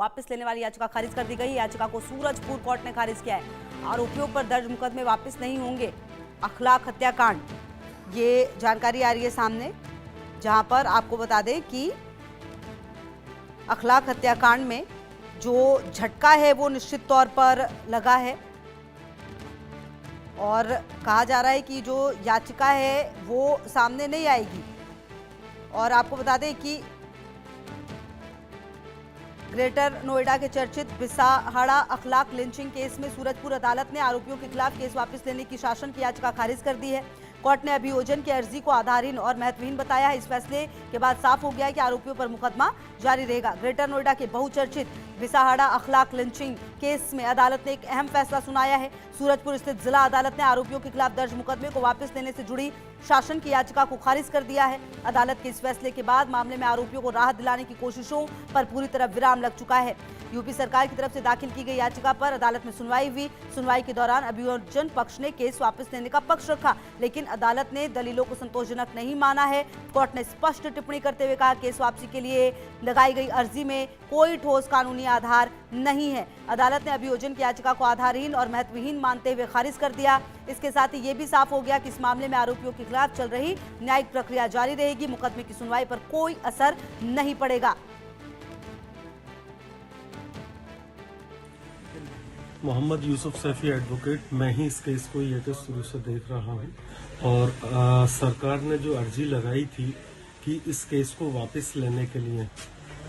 वापस लेने वाली याचिका खारिज कर दी गई। याचिका को सूरजपुर कोर्ट ने खारिज किया है। आरोपियों पर दर्ज मुकदमे वापस नहीं होंगे। अखलाक हत्याकांड, ये जानकारी आ रही है सामने, जहां पर आपको बता दें कि अखलाक हत्याकांड में जो झटका है वो निश्चित तौर पर लगा है और कहा जा रहा है कि जो याचिका है वो सामने नहीं आएगी। और आपको बता दें कि ग्रेटर नोएडा के चर्चित बिसाहड़ा अखलाक लिंचिंग केस में सूरजपुर अदालत ने आरोपियों के खिलाफ केस वापस लेने की शासन की याचिका खारिज कर दी है। कोर्ट ने अभियोजन की अर्जी को आधारहीन और महत्वहीन बताया है। इस फैसले के बाद साफ हो गया है कि आरोपियों पर मुकदमा जारी रहेगा। ग्रेटर नोएडा के बहुचर्चित बिसाहड़ा अखलाक लिंचिंग केस में अदालत ने एक अहम फैसला सुनाया है। सूरजपुर स्थित जिला अदालत ने आरोपियों के खिलाफ दर्ज मुकदमे को वापस लेने से जुड़ी शासन की याचिका को खारिज कर दिया है। अदालत के इस फैसले के बाद मामले में आरोपियों को राहत दिलाने की कोशिशों पर पूरी तरह विराम लग चुका है। यूपी सरकार की तरफ से दाखिल की गई याचिका पर अदालत में सुनवाई हुई। सुनवाई के दौरान अभियोजन पक्ष ने केस वापस लेने का पक्ष रखा, लेकिन अदालत ने दलीलों को संतोषजनक नहीं माना है। कोर्ट ने स्पष्ट टिप्पणी करते हुए कहा, केस वापसी के लिए लगाई गई अर्जी में कोई ठोस कानूनी आधार नहीं है। अदालत ने अभियोजन की याचिका को आधारहीन और महत्वहीन मानते हुए खारिज कर दिया। इसके साथ ही ये भी साफ हो गया कि इस मामले में आरोपियों के खिलाफ चल रही न्यायिक प्रक्रिया जारी रहेगी। मुकदमे की सुनवाई पर कोई असर नहीं पड़ेगा। मोहम्मद यूसुफ सैफी एडवोकेट, मैं ही इस केस को ये शुरू से देख रहा हूँ और सरकार ने जो अर्जी लगाई थी कि इस केस को वापस लेने के लिए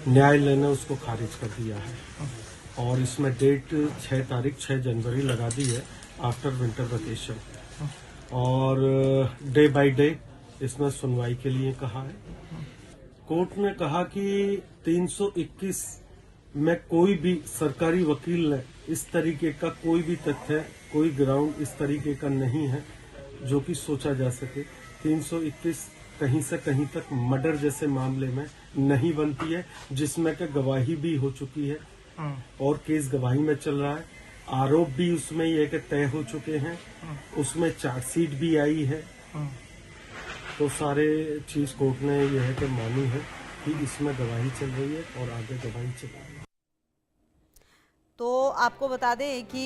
न्यायालय ने उसको खारिज कर दिया है और इसमें डेट 6 जनवरी लगा दी है आफ्टर विंटर वेकेशन और डे बाय डे इसमें सुनवाई के लिए कहा है। कोर्ट ने कहा कि 321 में कोई भी सरकारी वकील ने इस तरीके का कोई भी तथ्य, कोई ग्राउंड इस तरीके का नहीं है जो कि सोचा जा सके। 321 कहीं से कहीं तक मर्डर जैसे मामले में नहीं बनती है, जिसमें कि गवाही भी हो चुकी है और केस गवाही में चल रहा है। आरोप भी उसमें ये कि तय हो चुके हैं, उसमें चार्जशीट भी आई है। तो सारे चीज कोर्ट ने यह है कि मानी है कि इसमें गवाही चल रही है और आगे गवाही चल रही है। तो आपको बता दें कि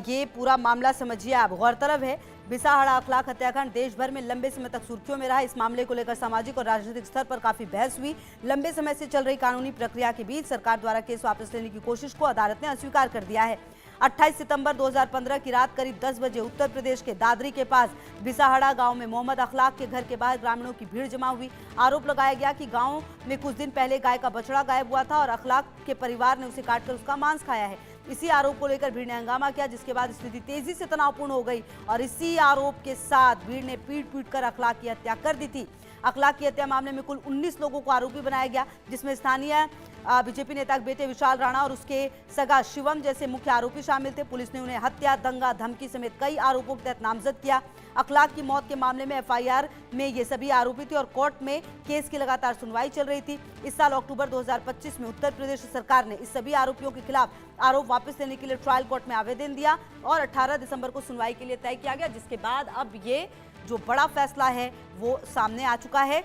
ये पूरा मामला समझिए आप। गौरतलब है, बिसाहड़ा अखलाक हत्याकांड देश भर में लंबे समय तक सुर्खियों में रहा। इस मामले को लेकर सामाजिक और राजनीतिक स्तर पर काफी बहस हुई। लंबे समय से चल रही कानूनी प्रक्रिया के बीच सरकार द्वारा केस वापस लेने की कोशिश को अदालत ने अस्वीकार कर दिया है। 28 सितंबर 2015 की रात करीब 10 बजे उत्तर प्रदेश के दादरी के पास बिसाहड़ा गांव में मोहम्मद अखलाक के घर के बाहर ग्रामीणों की भीड़ जमा हुई। आरोप लगाया गया कि गांव में कुछ दिन पहले गाय का बछड़ा गायब हुआ था और अखलाक के परिवार ने उसे काटकर उसका मांस खाया है। इसी आरोप को लेकर भीड़ ने हंगामा किया, जिसके बाद स्थिति तेजी से तनावपूर्ण हो गई और इसी आरोप के साथ भीड़ ने पीट कर अखलाक की हत्या कर दी थी। अखलाक की हत्या मामले में कुल 19 लोगों को आरोपी बनाया गया, जिसमें स्थानीय बीजेपी नेता के बेटे विशाल राणा और उसके सगा शिवम जैसे मुख्य आरोपी शामिल थे। पुलिस ने उन्हें हत्या, दंगा, धमकी समेत कई आरोपों के तहत नामजद किया। अखलाक की मौत के मामले में एफआईआर में ये सभी आरोपी थे और कोर्ट में केस की लगातार सुनवाई चल रही थी। इस साल अक्टूबर 2025 में उत्तर प्रदेश सरकार ने इस सभी आरोपियों के खिलाफ आरोप वापस लेने के लिए ट्रायल कोर्ट में आवेदन दिया और 18 दिसंबर को सुनवाई के लिए तय किया गया, जिसके बाद अब ये जो बड़ा फैसला है वो सामने आ चुका है,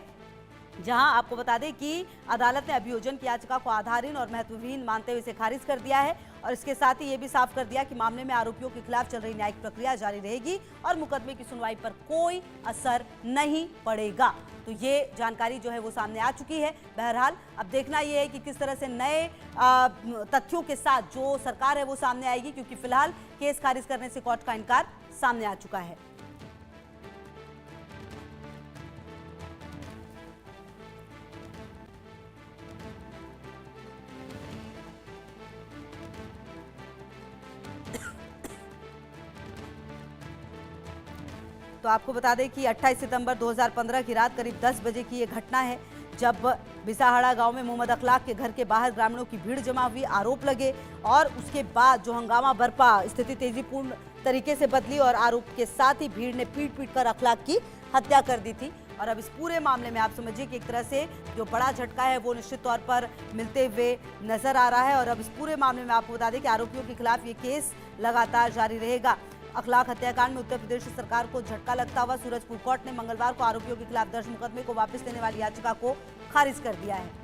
जहां आपको बता दें कि अदालत ने अभियोजन की याचिका को आधारहीन और महत्वहीन मानते हुए इसे खारिज कर दिया है और इसके साथ ही ये भी साफ कर दिया कि मामले में आरोपियों के खिलाफ चल रही न्यायिक प्रक्रिया जारी रहेगी और मुकदमे की सुनवाई पर कोई असर नहीं पड़ेगा। तो ये जानकारी जो है वो सामने आ चुकी है। बहरहाल अब देखना ये है कि किस तरह से नए तथ्यों के साथ जो सरकार है वो सामने आएगी, क्योंकि फिलहाल केस खारिज करने से कोर्ट का इनकार सामने आ चुका है। तो आपको बता दें कि 28 सितंबर 2015 की रात करीब 10 बजे की ये घटना है, जब बिसाहड़ा गांव में मोहम्मद अखलाक के घर के बाहर ग्रामीणों की भीड़ जमा हुई। आरोप लगे और उसके बाद जो हंगामा बरपा, स्थिति तेजीपूर्ण तरीके से बदली और आरोप के साथ ही भीड़ ने पीट कर अखलाक की हत्या कर दी थी। और अब इस पूरे मामले में आप समझिए कि एक तरह से जो बड़ा झटका है वो निश्चित तौर पर मिलते हुए नजर आ रहा है। और अब इस पूरे मामले में आपको बता दें कि आरोपियों के खिलाफ ये केस लगातार जारी रहेगा। अखलाक हत्याकांड में उत्तर प्रदेश सरकार को झटका लगता हुआ सूरजपुर कोर्ट ने मंगलवार को आरोपियों के खिलाफ दर्ज मुकदमे को वापस लेने वाली याचिका को खारिज कर दिया है।